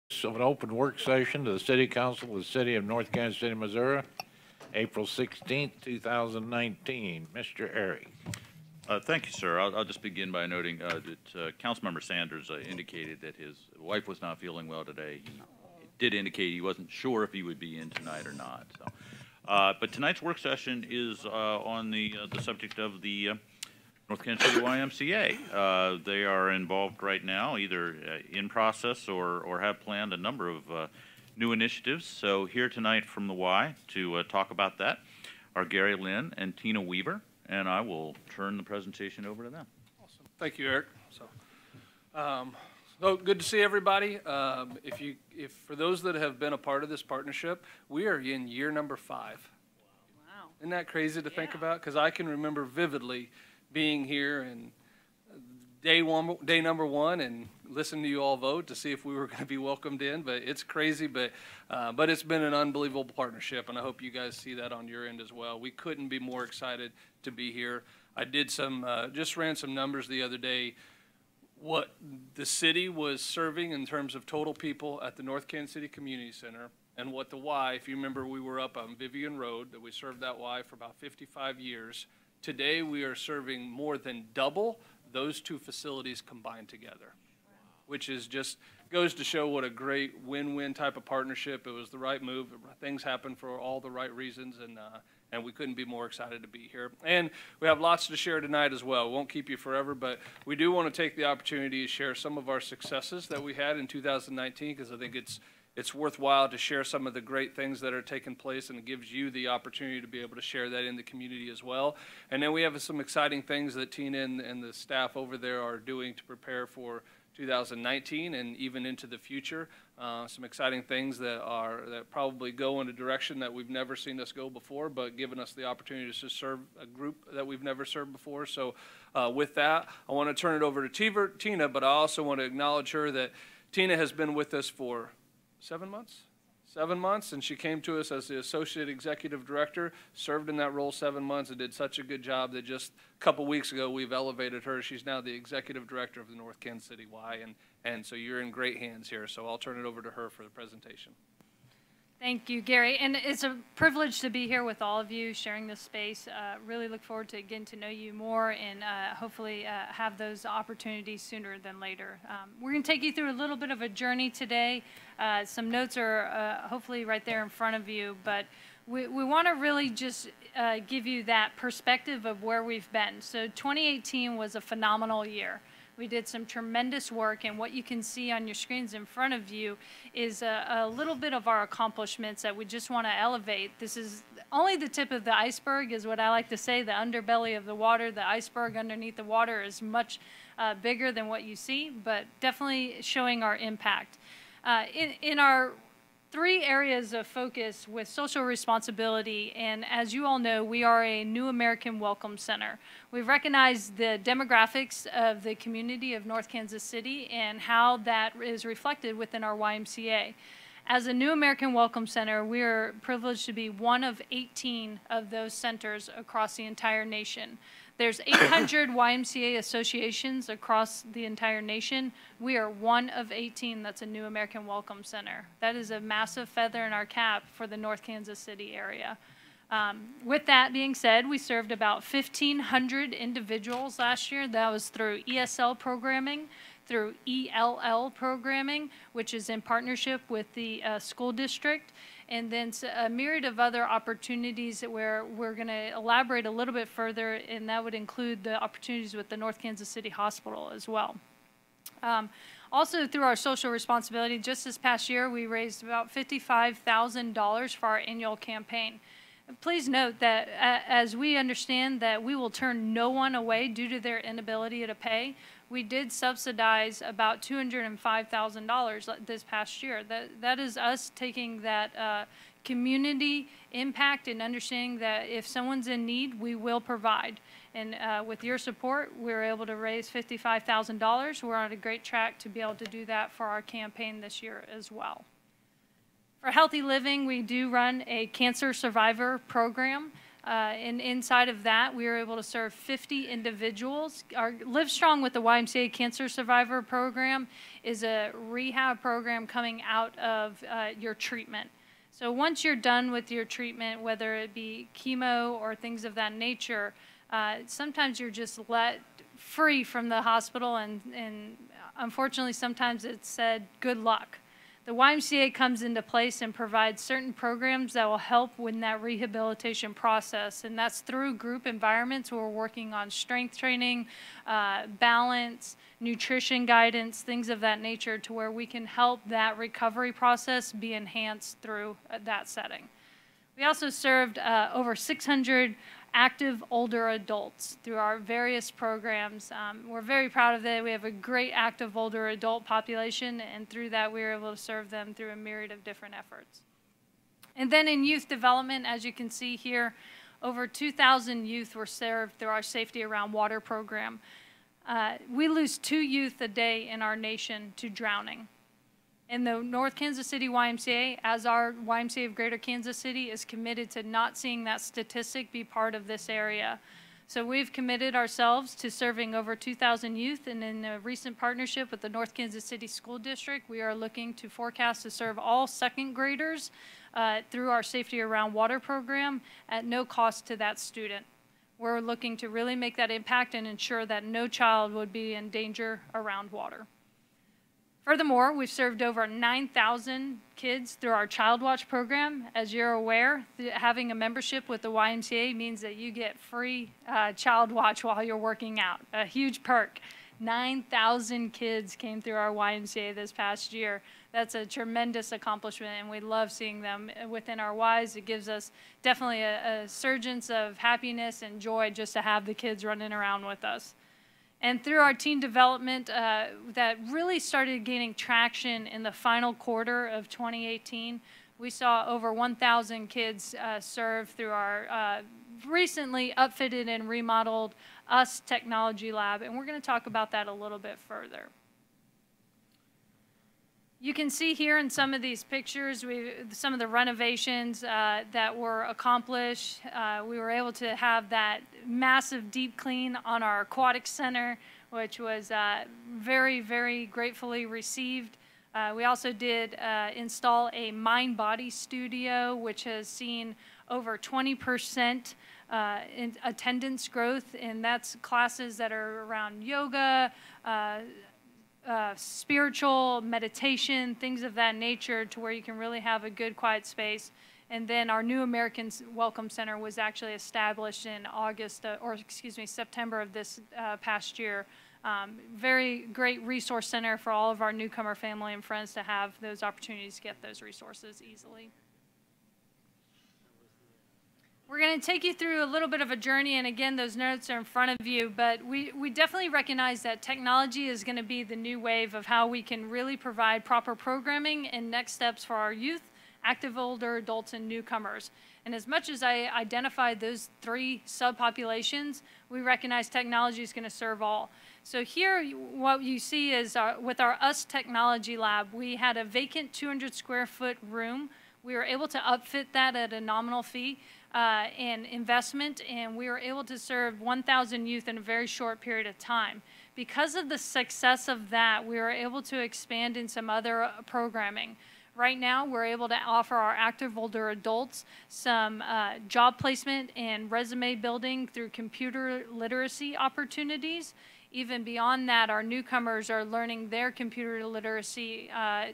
Of an open work session to the City Council of the City of North Kansas City, Missouri, April 16th, 2019. Mr. Airy. Thank you, sir. I'll just begin by noting that Councilmember Sanders indicated that his wife was not feeling well today. He did indicate he wasn't sure if he would be in tonight or not. So, but tonight's work session is on the subject of the North Kansas City YMCA. They are involved right now, either in process or have planned a number of new initiatives. So here tonight from the Y to talk about that are Gary Lynn and Tina Weaver, and I will turn the presentation over to them. Awesome. Thank you, Eric. So good to see everybody. If for those that have been a part of this partnership, we are in year number 5. Wow. Isn't that crazy to think about? Because I can remember vividly being here and day number 1 and listening to you all vote to see if we were going to be welcomed in. But it's crazy, but it's been an unbelievable partnership, and I hope you guys see that on your end as well. We couldn't be more excited to be here. I did just ran some numbers the other day, what the city was serving in terms of total people at the North Kansas City Community Center, and what the Y, if you remember, we were up on Vivian Road, that we served that Y for about 55 years. Today, we are serving more than double those two facilities combined together, which is just goes to show what a great win-win type of partnership. It was the right move. Things happen for all the right reasons, and we couldn't be more excited to be here. And we have lots to share tonight as well. Won't keep you forever, but we do want to take the opportunity to share some of our successes that we had in 2019, because I think it's worthwhile to share some of the great things that are taking place, and it gives you the opportunity to be able to share that in the community as well. And then we have some exciting things that Tina and the staff over there are doing to prepare for 2019 and even into the future. Some exciting things that probably go in a direction that we've never seen us go before, but giving us the opportunity to serve a group that we've never served before. So with that, I want to turn it over to Tina, but I also want to acknowledge her that Tina has been with us for 7 months? 7 months, and she came to us as the Associate Executive Director, served in that role 7 months, and did such a good job that just a couple weeks ago we've elevated her. She's now the Executive Director of the North Kansas City Y, and so you're in great hands here. So I'll turn it over to her for the presentation. Thank you, Gary. And it's a privilege to be here with all of you, sharing this space. Really look forward to getting to know you more and hopefully have those opportunities sooner than later. We're going to take you through a little bit of a journey today. Some notes are hopefully right there in front of you, but we want to really just give you that perspective of where we've been. So 2018 was a phenomenal year. We did some tremendous work, and what you can see on your screens in front of you is a little bit of our accomplishments that we just want to elevate. This is only the tip of the iceberg, is what I like to say, the underbelly of the water. The iceberg underneath the water is much bigger than what you see, but definitely showing our impact. In our 3 areas of focus with social responsibility, and as you all know, we are a New American Welcome Center. We've recognized the demographics of the community of North Kansas City and how that is reflected within our YMCA. As a New American Welcome Center, we are privileged to be one of 18 of those centers across the entire nation. There's 800 YMCA associations across the entire nation. We are one of 18 that's a New American Welcome Center. That is a massive feather in our cap for the North Kansas City area. With that being said, we served about 1,500 individuals last year. That was through ESL programming, through ELL programming, which is in partnership with the school district, and then a myriad of other opportunities where we're going to elaborate a little bit further, and that would include the opportunities with the North Kansas City Hospital as well. Also, through our social responsibility, just this past year, we raised about $55,000 for our annual campaign. Please note that as we understand that we will turn no one away due to their inability to pay, we did subsidize about $205,000 this past year. That is us taking that community impact and understanding that if someone's in need, we will provide. And with your support, we were able to raise $55,000. We're on a great track to be able to do that for our campaign this year as well. For Healthy Living, we do run a cancer survivor program. And inside of that, we were able to serve 50 individuals. Our Live Strong with the YMCA Cancer Survivor Program is a rehab program coming out of your treatment. So once you're done with your treatment, whether it be chemo or things of that nature, sometimes you're just let free from the hospital, and unfortunately sometimes it's said, good luck. The YMCA comes into place and provides certain programs that will help with that rehabilitation process, and that's through group environments where we're working on strength training, balance, nutrition guidance, things of that nature, to where we can help that recovery process be enhanced through that setting. We also served over 600 active older adults through our various programs. We're very proud of that. We have a great active older adult population, and through that we were able to serve them through a myriad of different efforts. And then in youth development, as you can see here, over 2,000 youth were served through our Safety Around Water program. We lose 2 youth a day in our nation to drowning. And the North Kansas City YMCA, as our YMCA of Greater Kansas City, is committed to not seeing that statistic be part of this area. So we've committed ourselves to serving over 2,000 youth, and in a recent partnership with the North Kansas City School District, we are looking to forecast to serve all second graders through our Safety Around Water program at no cost to that student. We're looking to really make that impact and ensure that no child would be in danger around water. Furthermore, we've served over 9,000 kids through our Child Watch program. As you're aware, having a membership with the YMCA means that you get free Child Watch while you're working out, a huge perk. 9,000 kids came through our YMCA this past year. That's a tremendous accomplishment, and we love seeing them within our Ys. It gives us definitely a surgence of happiness and joy just to have the kids running around with us. And through our teen development that really started gaining traction in the final quarter of 2018, we saw over 1,000 kids served through our recently upfitted and remodeled US Technology Lab, and we're going to talk about that a little bit further. You can see here in some of these pictures some of the renovations that were accomplished. We were able to have that massive deep clean on our aquatic center, which was very, very gratefully received. We also did install a mind-body studio, which has seen over 20% in attendance growth, and that's classes that are around yoga, spiritual meditation, things of that nature, to where you can really have a good quiet space. And then our New American Welcome Center was actually established in September of this past year. Very great resource center for all of our newcomer family and friends to have those opportunities to get those resources easily. We're going to take you through a little bit of a journey, and again, those notes are in front of you, but we definitely recognize that technology is going to be the new wave of how we can really provide proper programming and next steps for our youth, active older adults, and newcomers. And as much as I identified those 3 subpopulations, we recognize technology is going to serve all. So here, what you see is with our US Technology Lab, we had a vacant 200 square foot room. We were able to upfit that at a nominal fee and investment, and we were able to serve 1,000 youth in a very short period of time. Because of the success of that, we were able to expand in some other programming. Right now, we're able to offer our active older adults some job placement and resume building through computer literacy opportunities. Even beyond that, our newcomers are learning their computer literacy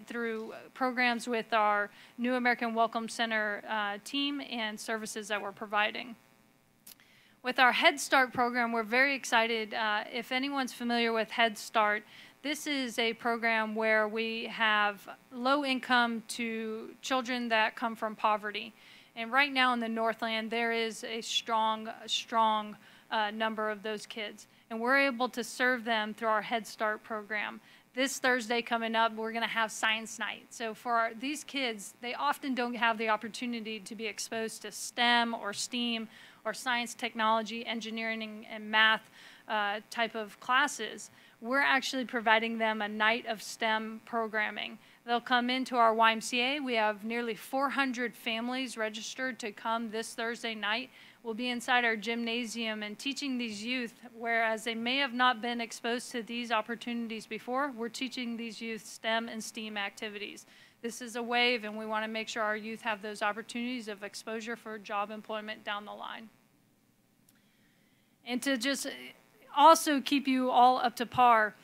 through programs with our New American Welcome Center team and services that we're providing. With our Head Start program, we're very excited. If anyone's familiar with Head Start, this is a program where we have low income to children that come from poverty. And right now in the Northland, there is a strong number of those kids. And we're able to serve them through our Head Start program. This Thursday coming up, we're going to have Science Night. So for these kids, they often don't have the opportunity to be exposed to STEM or STEAM or science, technology, engineering, and math type of classes. We're actually providing them a night of STEM programming. They'll come into our YMCA. We have nearly 400 families registered to come this Thursday night. will be inside our gymnasium and teaching these youth, whereas they may have not been exposed to these opportunities before, we're teaching these youth STEM and STEAM activities. This is a wave, and we want to make sure our youth have those opportunities of exposure for job employment down the line. And to just also keep you all up to par,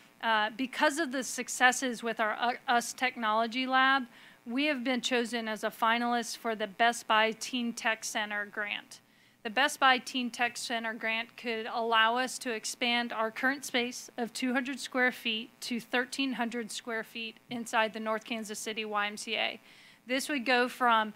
because of the successes with our US Technology Lab, we have been chosen as a finalist for the Best Buy Teen Tech Center grant. The Best Buy Teen Tech Center grant could allow us to expand our current space of 200 square feet to 1,300 square feet inside the North Kansas City YMCA. This would go from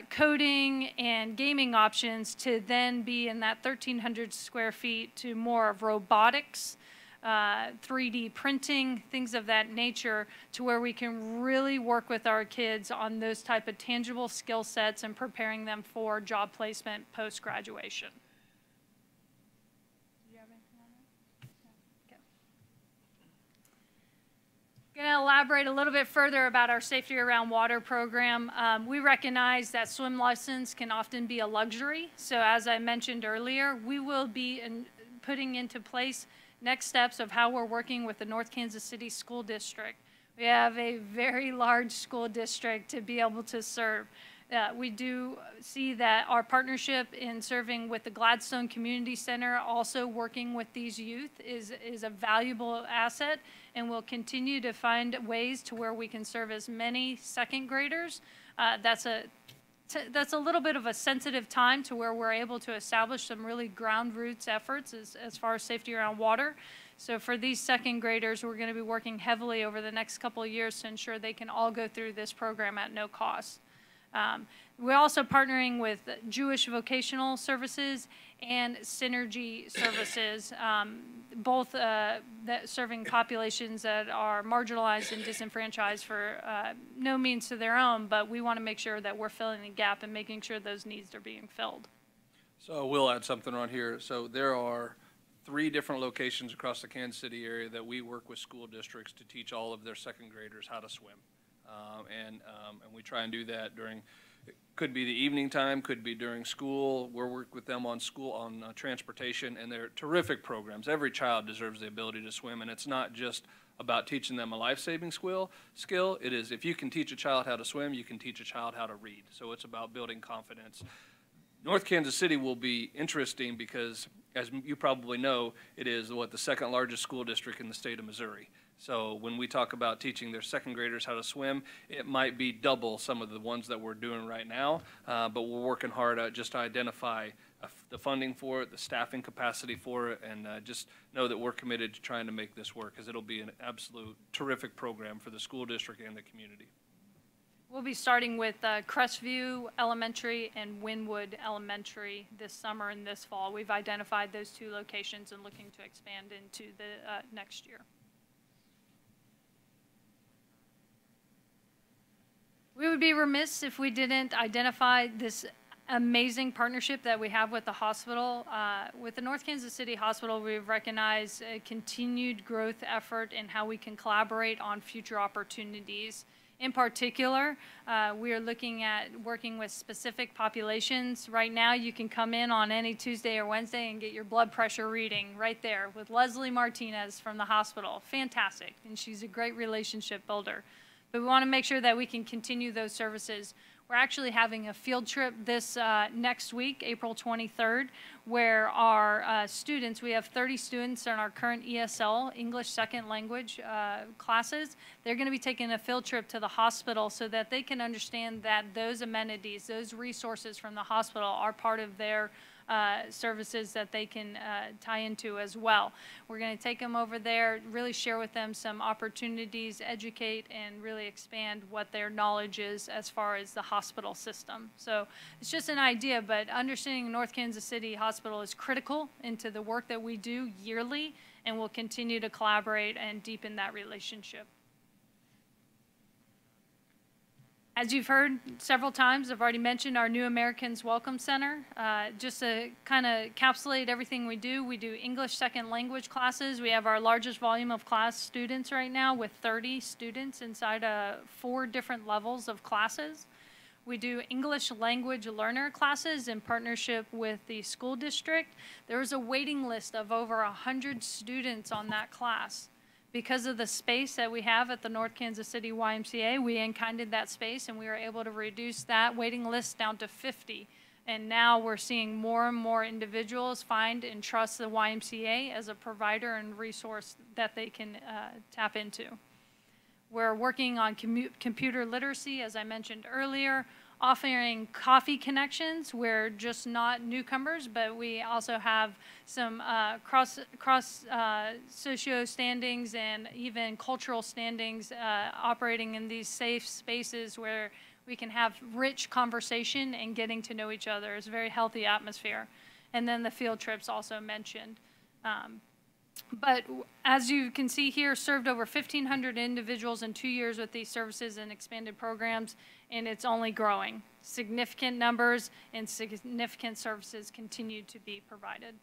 coding and gaming options to then be in that 1,300 square feet to more of robotics, 3D printing, things of that nature, to where we can really work with our kids on those type of tangible skill sets and preparing them for job placement post-graduation. Did you have anything on that? Okay. I'm going to elaborate a little bit further about our Safety Around Water program. We recognize that swim lessons can often be a luxury. So as I mentioned earlier, we will be putting into place next steps of how we're working with the North Kansas City School District. We have a very large school district to be able to serve. We do see that our partnership in serving with the Gladstone Community Center, also working with these youth, is a valuable asset, and we'll continue to find ways to where we can serve as many second graders. That's a little bit of a sensitive time to where we're able to establish some really ground roots efforts as far as safety around water. So for these second graders, we're going to be working heavily over the next couple of years to ensure they can all go through this program at no cost. We're also partnering with Jewish Vocational Services and Synergy Services, both serving populations that are marginalized and disenfranchised for no means to their own, but we want to make sure that we're filling the gap and making sure those needs are being filled. So we'll add something on here. So there are 3 different locations across the Kansas City area that we work with school districts to teach all of their second graders how to swim. And we try and do that during, it could be the evening time, could be during school. We'll work with them on transportation, and they're terrific programs. Every child deserves the ability to swim, and it's not just about teaching them a life-saving skill. It is, if you can teach a child how to swim, you can teach a child how to read. So it's about building confidence. North Kansas City will be interesting because, as you probably know, it is the second largest school district in the state of Missouri. So when we talk about teaching their second graders how to swim, it might be double some of the ones that we're doing right now, but we're working hard just to identify the funding for it, the staffing capacity for it, and just know that we're committed to trying to make this work, because it'll be an absolute terrific program for the school district and the community. We'll be starting with Crestview Elementary and Wynwood Elementary this summer and this fall. We've identified those 2 locations and looking to expand into the next year. We would be remiss if we didn't identify this amazing partnership that we have with the hospital. With the North Kansas City Hospital, we've recognized a continued growth effort in how we can collaborate on future opportunities. In particular, we are looking at working with specific populations. Right now, you can come in on any Tuesday or Wednesday and get your blood pressure reading right there with Leslie Martinez from the hospital. Fantastic, and she's a great relationship builder. But we want to make sure that we can continue those services. We're actually having a field trip this next week, April 23rd, where our students, we have 30 students in our current ESL, English Second Language classes. They're going to be taking a field trip to the hospital so that they can understand that those amenities, those resources from the hospital are part of their services that they can tie into as well. We're going to take them over there, really share with them some opportunities, educate, and really expand what their knowledge is as far as the hospital system. So it's just an idea, but understanding North Kansas City Hospital is critical into the work that we do yearly, and we'll continue to collaborate and deepen that relationship. As you've heard several times, I've already mentioned our New Americans Welcome Center. Just to kind of encapsulate everything we do English Second Language classes. We have our largest volume of class students right now with 30 students inside 4 different levels of classes. We do English language learner classes in partnership with the school district. There was a waiting list of over 100 students on that class. Because of the space that we have at the North Kansas City YMCA, we in-kinded that space and we were able to reduce that waiting list down to 50. And now we're seeing more and more individuals find and trust the YMCA as a provider and resource that they can tap into. We're working on computer literacy, as I mentioned earlier, offering coffee connections. We're just not newcomers, but we also have some cross socio standings and even cultural standings operating in these safe spaces where we can have rich conversation and getting to know each other. It's a very healthy atmosphere. And then the field trips also mentioned. But as you can see here, served over 1,500 individuals in 2 years with these services and expanded programs, and it's only growing. Significant numbers and significant services continue to be provided.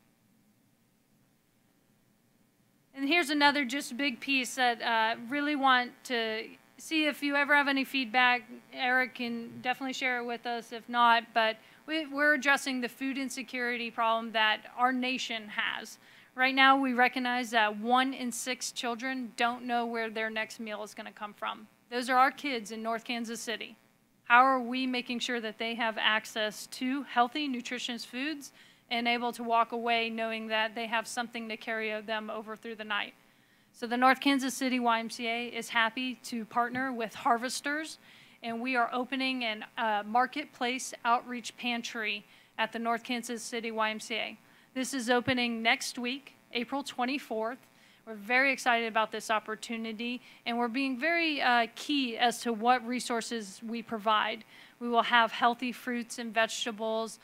And here's another just big piece that really want to see if you ever have any feedback. Eric can definitely share it with us if not, but we're addressing the food insecurity problem that our nation has. Right now, we recognize that 1 in 6 children don't know where their next meal is going to come from. Those are our kids in North Kansas City. How are we making sure that they have access to healthy, nutritious foods and able to walk away knowing that they have something to carry them over through the night? So the North Kansas City YMCA is happy to partner with Harvesters, and we are opening a marketplace outreach pantry at the North Kansas City YMCA. This is opening next week, April 24th. We're very excited about this opportunity, and we're being very key as to what resources we provide. We will have healthy fruits and vegetables,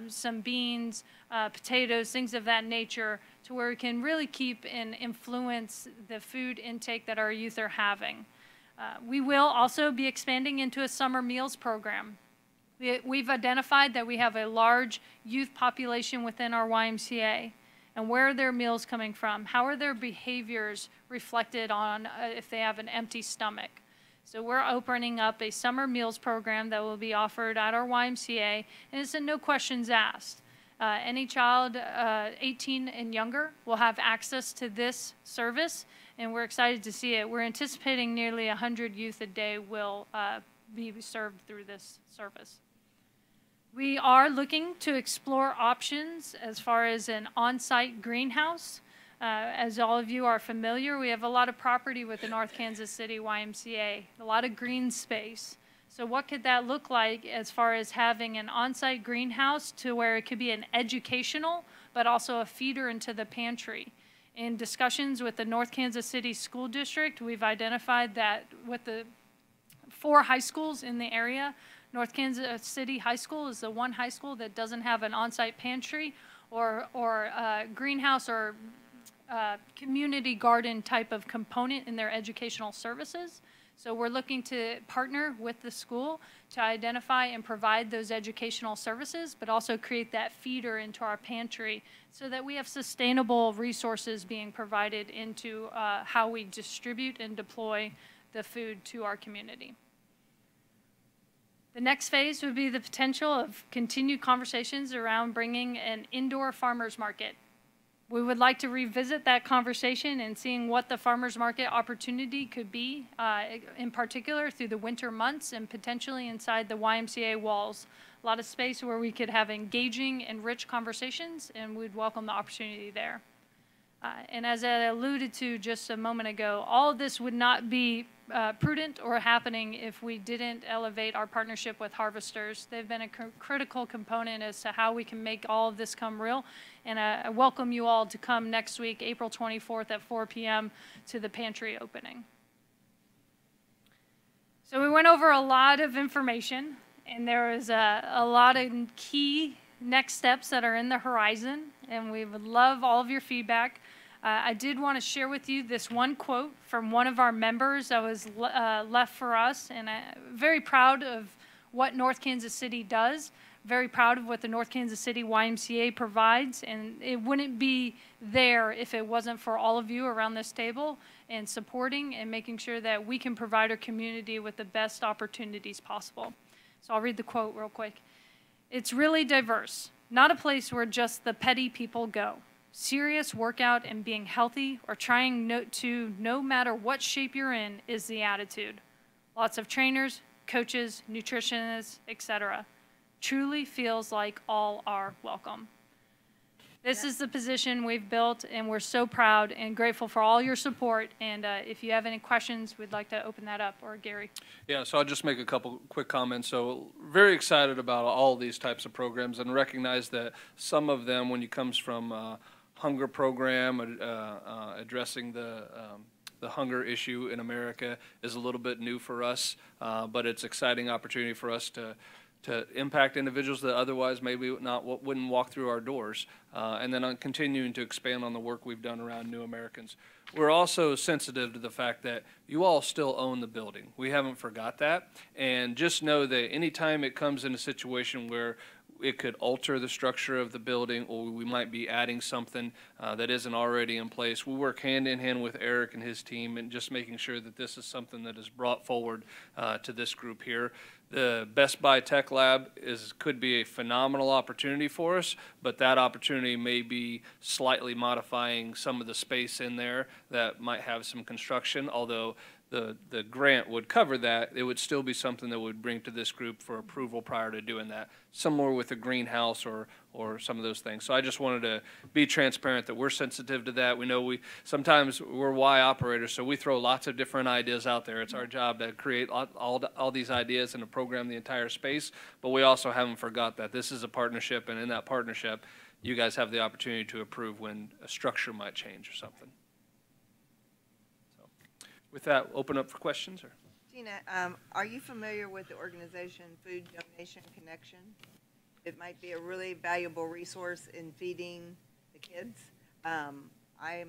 some beans, potatoes, things of that nature, to where we can really keep and influence the food intake that our youth are having. We will also be expanding into a summer meals program. We've identified that we have a large youth population within our YMCA. And where are their meals coming from? How are their behaviors reflected on if they have an empty stomach? So we're opening up a summer meals program that will be offered at our YMCA, and it's a no questions asked. Any child 18 and younger will have access to this service, and we're excited to see it. We're anticipating nearly 100 youth a day will be served through this service. We are looking to explore options as far as an on-site greenhouse. As all of you are familiar, we have a lot of property with the North Kansas City YMCA, a lot of green space. So what could that look like as far as having an on-site greenhouse to where it could be an educational, but also a feeder into the pantry? In discussions with the North Kansas City School District, we've identified that with the 4 high schools in the area, North Kansas City High School is the one high school that doesn't have an on-site pantry or greenhouse or community garden type of component in their educational services. So we're looking to partner with the school to identify and provide those educational services, but also create that feeder into our pantry so that we have sustainable resources being provided into how we distribute and deploy the food to our community. The next phase would be the potential of continued conversations around bringing an indoor farmers market. We would like to revisit that conversation and seeing what the farmers market opportunity could be, in particular through the winter months and potentially inside the YMCA walls. A lot of space where we could have engaging and rich conversations, and we'd welcome the opportunity there. And as I alluded to just a moment ago, all of this would not be prudent or happening if we didn't elevate our partnership with Harvesters. They've been a critical component as to how we can make all of this come real. And I welcome you all to come next week, April 24th at 4 p.m. to the pantry opening. So we went over a lot of information, and there is a lot of key next steps that are in the horizon, and we would love all of your feedback. I did want to share with you this one quote from one of our members that was left for us, and I'm very proud of what North Kansas City does, very proud of what the North Kansas City YMCA provides, and it wouldn't be there if it wasn't for all of you around this table and supporting and making sure that we can provide our community with the best opportunities possible. So I'll read the quote real quick. It's really diverse, not a place where just the petty people go. Serious workout and being healthy or trying no matter what shape you're in is the attitude. Lots of trainers, coaches, nutritionists, etc. Truly feels like all are welcome. This is the position we've built, and we're so proud and grateful for all your support. And if you have any questions, we'd like to open that up. Or Gary. Yeah, so I'll just make a couple quick comments. So very excited about all these types of programs and recognize that some of them, when it comes from hunger program, addressing the hunger issue in America is a little bit new for us, but it's exciting opportunity for us to impact individuals that otherwise maybe wouldn't walk through our doors, and then on continuing to expand on the work we've done around New Americans. We're also sensitive to the fact that you all still own the building. We haven't forgot that, and just know that anytime it comes in a situation where it could alter the structure of the building, or we might be adding something that isn't already in place. We work hand in hand with Eric and his team and just making sure that this is something that is brought forward to this group here. The Best Buy Tech Lab could be a phenomenal opportunity for us, but that opportunity may be slightly modifying some of the space in there that might have some construction, although the grant would cover that. It would still be something that would bring to this group for approval prior to doing that, somewhere with a greenhouse or some of those things. So I just wanted to be transparent that we're sensitive to that. We know sometimes we're Y operators, so we throw lots of different ideas out there. It's our job to create all these ideas and to program the entire space, but we also haven't forgot that this is a partnership, and in that partnership, you guys have the opportunity to approve when a structure might change or something. With that, open up for questions. Or Gina, are you familiar with the organization Food Donation Connection? It might be a really valuable resource in feeding the kids. I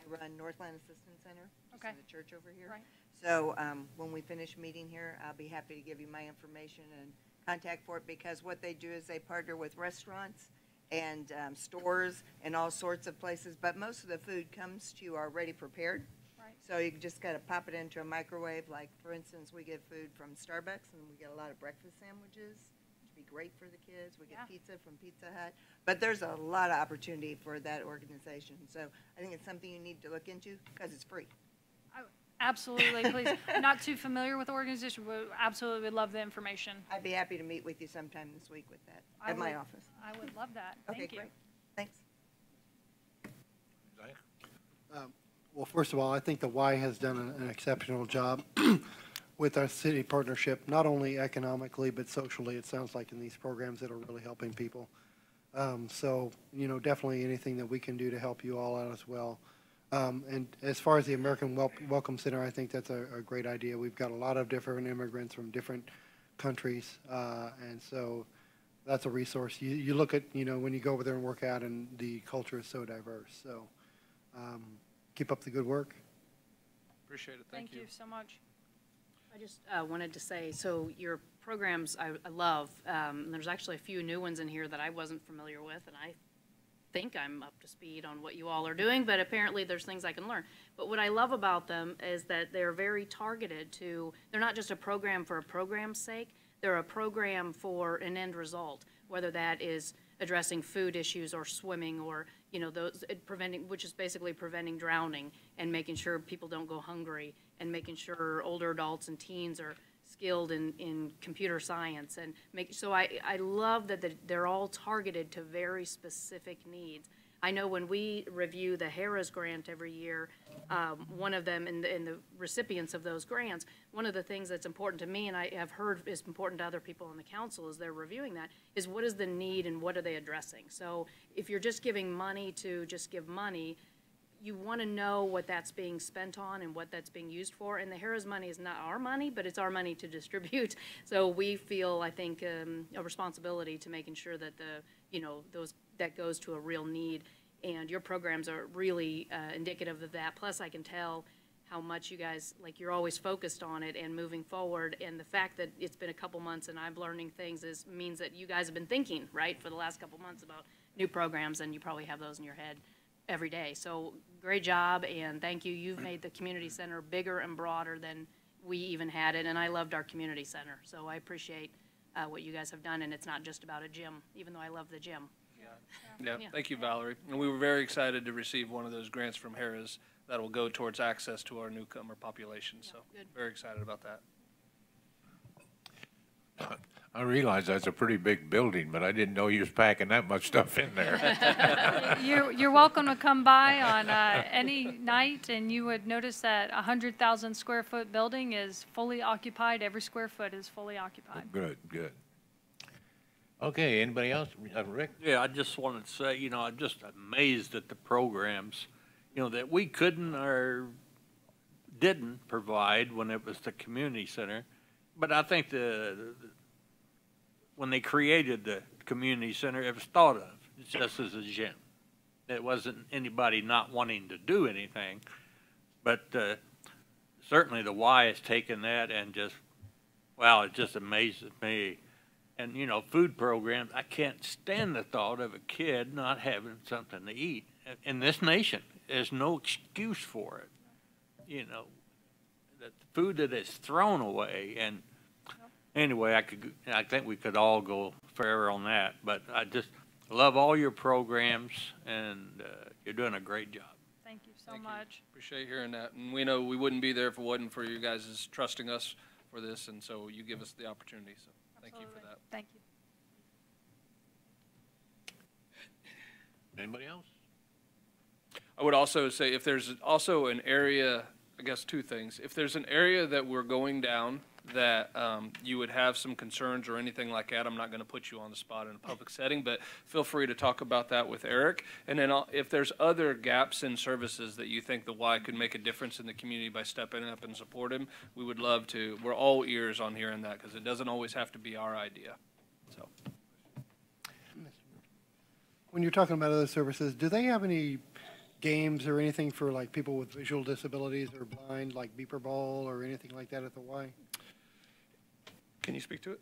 run Northland Assistance Center, just in the church over here. Right. So when we finish meeting here, I'll be happy to give you my information and contact for it, because what they do is they partner with restaurants and stores and all sorts of places, but most of the food comes to you already prepared. So you just got to pop it into a microwave. Like, for instance, we get food from Starbucks, and we get a lot of breakfast sandwiches, which would be great for the kids. We get pizza from Pizza Hut. But there's a lot of opportunity for that organization. So I think it's something you need to look into because it's free. Absolutely, please. Not too familiar with the organization, but absolutely would love the information. I'd be happy to meet with you sometime this week with that at my office. I would love that. Thank you. Great. Thanks. Well, first of all, I think the Y has done an exceptional job with our city partnership, not only economically, but socially. It sounds like in these programs that are really helping people. So, definitely anything that we can do to help you all out as well. And as far as the American Welcome Center, I think that's a great idea. We've got a lot of different immigrants from different countries, and so that's a resource. You look at, when you go over there and work out, and the culture is so diverse. So keep up the good work. appreciate it. Thank you so much. I just wanted to say, so your programs I love. There's actually a few new ones in here that I wasn't familiar with, and I think I'm up to speed on what you all are doing, but apparently there's things I can learn. But what I love about them is that they're very targeted to, they're not just a program for a program's sake, they're a program for an end result, whether that is addressing food issues or swimming or, those preventing, which is basically preventing drowning and making sure people don't go hungry and making sure older adults and teens are skilled in computer science and so I love that they're all targeted to very specific needs. I know when we review the Harris grant every year, one of them and the recipients of those grants, one of the things that's important to me and I have heard is important to other people on the council as they're reviewing that is what is the need and what are they addressing. So if you're just giving money to just give money, you want to know what that's being spent on and what that's being used for. And the Harris money is not our money, but it's our money to distribute. So we feel, I think, a responsibility to making sure that that goes to a real need. And your programs are really indicative of that. Plus, I can tell how much you guys, you're always focused on it and moving forward. And the fact that it's been a couple months and I'm learning things means that you guys have been thinking, right, for the last couple months about new programs, and you probably have those in your head every day. So great job, and thank you. You've made the community center bigger and broader than we even had it, and I loved our community center. So I appreciate what you guys have done, and it's not just about a gym, even though I love the gym. Yeah, Yeah. thank you, Valerie. And we were very excited to receive one of those grants from Harrah's that will go towards access to our newcomer population, so good. very excited about that. I realize that's a pretty big building, but I didn't know you was packing that much stuff in there. You're welcome to come by on any night, and you would notice that a 100,000 square foot building is fully occupied. Every square foot is fully occupied. Good, good. Okay, anybody else? Rick? Yeah, I just wanted to say, you know, I'm just amazed at the programs, you know, that we couldn't or didn't provide when it was the community center. But I think when they created the community center, it was thought of just as a gym. It wasn't anybody not wanting to do anything, but certainly the Y has taken that and just, wow, it just amazes me. And, you know, food programs, I can't stand the thought of a kid not having something to eat. In this nation, there's no excuse for it. You know, the food that is thrown away. And anyway, I think we could all go fair on that. But I just love all your programs, and you're doing a great job. Thank you so Thank you. much. Appreciate hearing that. And we know we wouldn't be there if it wasn't for you guys trusting us for this, and so you give us the opportunity, so thank you for Absolutely. that. Thank you. Anybody else? I would also say if there's also an area, I guess two things. If there's an area that we're going down that you would have some concerns or anything like that, I'm not going to put you on the spot in a public setting, but feel free to talk about that with Eric. And then if there's other gaps in services that you think the Y could make a difference in the community by stepping up and support him, we would love to. We're all ears on hearing that because it doesn't always have to be our idea. So. When you're talking about other services, do they have any games or anything for like people with visual disabilities or blind, like beeper ball or anything like that at the Y? Can you speak to it?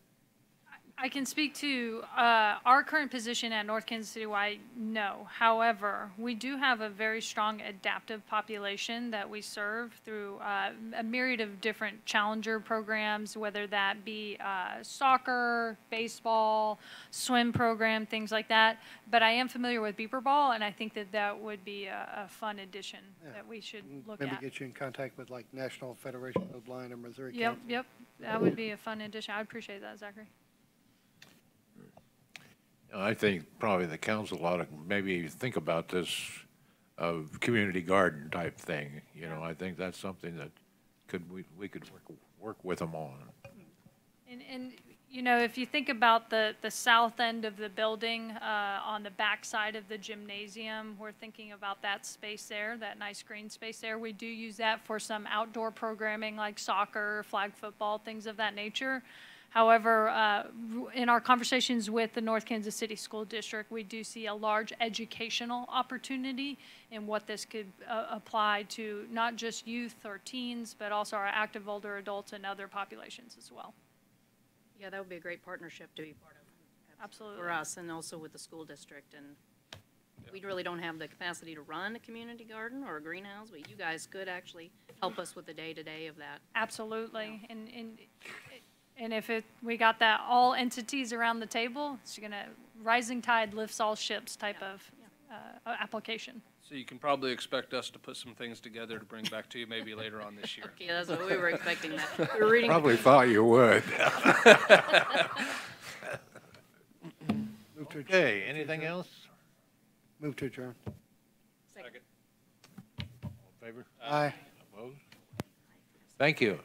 I can speak to our current position at North Kansas City Y, no. However, we do have a very strong adaptive population that we serve through a myriad of different challenger programs, whether that be soccer, baseball, swim program, things like that. But I am familiar with beeper ball, and I think that that would be a fun addition that we should look Maybe at. get you in contact with like National Federation of the Blind or Missouri Yep, Council. yep. That would be a fun addition. I would appreciate that, Zachary. I think probably the council ought to maybe think about this community garden type thing. You know, I think that's something that we could work with them on. And you know, if you think about the south end of the building, on the back side of the gymnasium, we're thinking about that space there, that nice green space there. We do use that for some outdoor programming like soccer, flag football, things of that nature. However, in our conversations with the North Kansas City School District, we do see a large educational opportunity in what this could apply to not just youth or teens, but also our active older adults and other populations as well. Yeah, that would be a great partnership to be part of. Absolutely. For us, and also with the school district. And we really don't have the capacity to run a community garden or a greenhouse, but you guys could actually help us with the day-to-day of that. Absolutely. And if we got that all entities around the table, it's gonna, rising tide lifts all ships type of application. So you can probably expect us to put some things together to bring back to you maybe later on this year. Okay, that's what we were expecting that. We were reading. Probably thought you would. Move to adjourn. Okay, anything else? Move to adjourn. Second. All in favor? Aye. Opposed? Thank you.